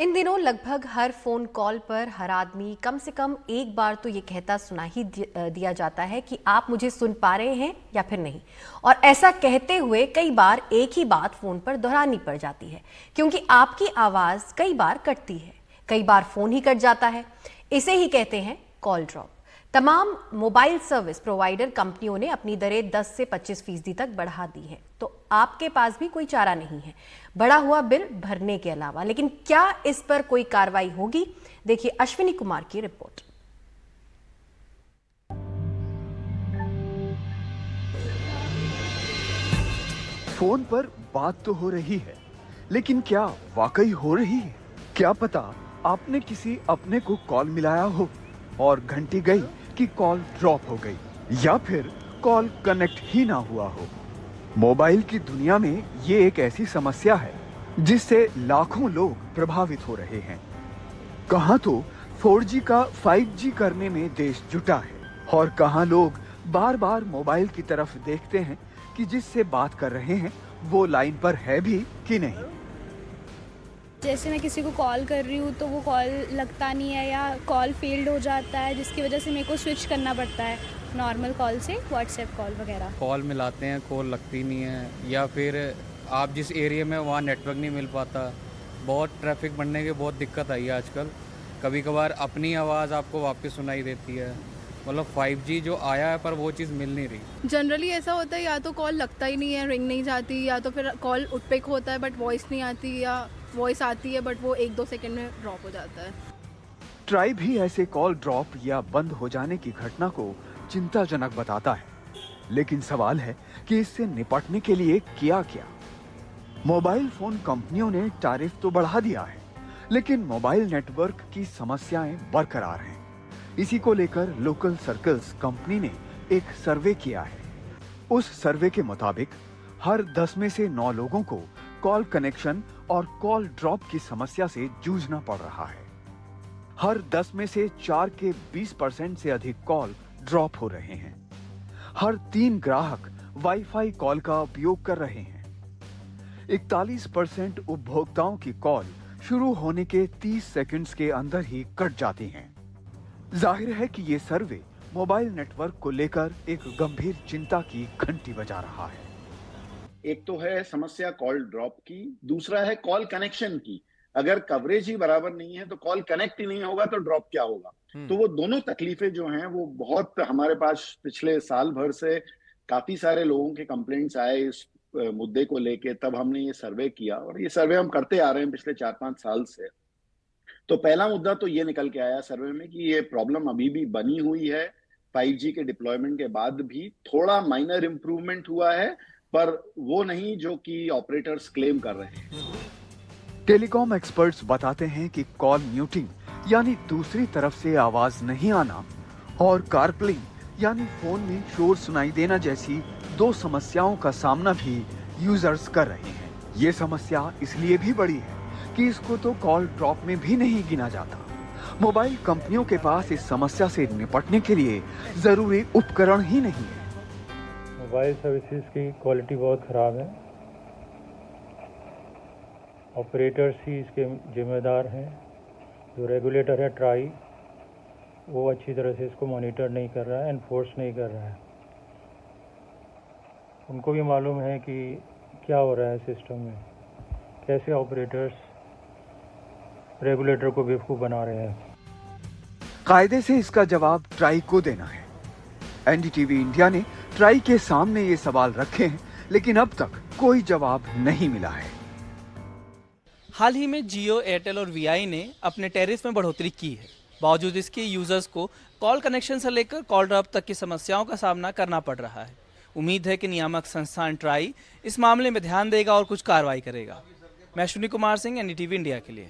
इन दिनों लगभग हर phone call पर हर आदमी कम से कम एक बार तो ये कहता सुना ही दिया जाता है कि आप मुझे सुन पा रहे हैं या फिर नहीं। और ऐसा कहते हुए कई बार एक ही बात फोन पर दोहरानी पड़ जाती है, क्योंकि आपकी आवाज कई बार कटती है, कई बार फोन ही कट जाता है। इसे ही कहते हैं कॉल ड्रॉप। तमाम मोबाइल सर्विस प्रोवाइडर कंपनियों ने अपनी दरें 10 से 25% तक बढ़ा दी है, तो आपके पास भी कोई चारा नहीं है बढ़ा हुआ बिल भरने के अलावा। लेकिन क्या इस पर कोई कार्रवाई होगी? देखिए अश्विनी कुमार की रिपोर्ट। फोन पर बात तो हो रही है, लेकिन क्या वाकई हो रही है? क्या पता आपने किसी अपने को कॉल मिलाया हो और घंटी गई कि कॉल ड्रॉप हो गई, या फिर कॉल कनेक्ट ही ना हुआ हो। मोबाइल की दुनिया में ये एक ऐसी समस्या है जिससे लाखों लोग प्रभावित हो रहे हैं। कहां तो 4G का 5G करने में देश जुटा है और कहां लोग बार बार मोबाइल की तरफ देखते हैं कि जिससे बात कर रहे हैं वो लाइन पर है भी कि नहीं। जैसे मैं किसी को कॉल कर रही हूँ तो वो कॉल लगता नहीं है या कॉल फेल्ड हो जाता है, जिसकी वजह से मेरे को स्विच करना पड़ता है नॉर्मल कॉल से व्हाट्सएप कॉल वगैरह। कॉल मिलाते हैं, कॉल लगती नहीं है, या फिर आप जिस एरिया में वहाँ नेटवर्क नहीं मिल पाता। बहुत ट्रैफिक बढ़ने की बहुत दिक्कत आई है आजकल। कभी कभार अपनी आवाज़ आपको वापस सुनाई देती है। मतलब 5G जो आया है पर वो चीज़ मिल नहीं रही। जनरली ऐसा होता है, या तो कॉल लगता ही नहीं है, रिंग नहीं जाती, या तो फिर कॉल पिक होता है बट वॉइस नहीं आती, या वॉइस आती है बट वो 1-2 सेकंड में ड्रॉप हो जाता है। ट्राई भी ऐसे कॉल ड्रॉप या बंद हो जाने की घटना को चिंताजनक बताता है, लेकिन सवाल है कि इससे निपटने के लिए किया क्या। मोबाइल फोन कंपनियों ने टैरिफ तो बढ़ा दिया है, लेकिन मोबाइल नेटवर्क की समस्याएं बरकरार हैं। इसी को लेकर लोकल सर्कल्स कंपनी ने एक सर्वे किया है। उस सर्वे के मुताबिक हर 10 में से 9 लोगों को कॉल कनेक्शन और कॉल ड्रॉप की समस्या से जूझना पड़ रहा है। हर 10 में से 4 के 20% से अधिक कॉल ड्रॉप हो रहे हैं। हर 3 ग्राहक वाईफाई कॉल का उपयोग कर रहे हैं। 41% उपभोक्ताओं की कॉल शुरू होने के 30 सेकंड्स के अंदर ही कट जाती हैं। जाहिर है कि ये सर्वे मोबाइल नेटवर्क को लेकर एक गंभीर चिंता की घंटी बजा रहा है। एक तो है समस्या कॉल ड्रॉप की, दूसरा है कॉल कनेक्शन की। अगर कवरेज ही बराबर नहीं है तो कॉल कनेक्ट ही नहीं होगा तो ड्रॉप क्या होगा। तो वो दोनों तकलीफें जो हैं वो बहुत हमारे पास पिछले साल भर से काफी सारे लोगों के कंप्लेंट्स आए इस मुद्दे को लेके। तब हमने ये सर्वे किया और ये सर्वे हम करते आ रहे हैं पिछले 4-5 साल से। तो पहला मुद्दा तो ये निकल के आया सर्वे में कि ये प्रॉब्लम अभी भी बनी हुई है। 5G के डिप्लॉयमेंट के बाद भी थोड़ा माइनर इंप्रूवमेंट हुआ है, पर वो नहीं जो कि ऑपरेटर्स क्लेम कर रहे हैं। टेलीकॉम एक्सपर्ट्स बताते हैं कि कॉल म्यूटिंग यानी दूसरी तरफ से आवाज नहीं आना और कारप्लिंग यानी फोन में शोर सुनाई देना जैसी 2 समस्याओं का सामना भी यूजर्स कर रहे हैं। ये समस्या इसलिए भी बड़ी है कि इसको तो कॉल ड्रॉप में भी नहीं गिना जाता। मोबाइल कंपनियों के पास इस समस्या से निपटने के लिए जरूरी उपकरण ही नहीं है। मोबाइल सर्विसेज की क्वालिटी बहुत ख़राब है। ऑपरेटर्स ही इसके जिम्मेदार हैं। जो रेगुलेटर है ट्राई, वो अच्छी तरह से इसको मॉनिटर नहीं कर रहा है, एनफोर्स नहीं कर रहा है। उनको भी मालूम है कि क्या हो रहा है सिस्टम में, कैसे ऑपरेटर्स रेगुलेटर को बेवकूफ़ बना रहे हैं। कायदे से इसका जवाब ट्राई को देना है। एनडीटीवी इंडिया ने ट्राई के सामने ये सवाल रखे हैं, लेकिन अब तक कोई जवाब नहीं मिला है। हाल ही में जियो, एयरटेल और वीआई ने अपने टैरिफ में बढ़ोतरी की है। बावजूद इसके यूजर्स को कॉल कनेक्शन से लेकर कॉल ड्रॉप तक की समस्याओं का सामना करना पड़ रहा है। उम्मीद है कि नियामक संस्थान ट्राई इस मामले में ध्यान देगा और कुछ कार्रवाई करेगा। मैं अश्विनी कुमार सिंह, एनडीटीवी इंडिया के लिए।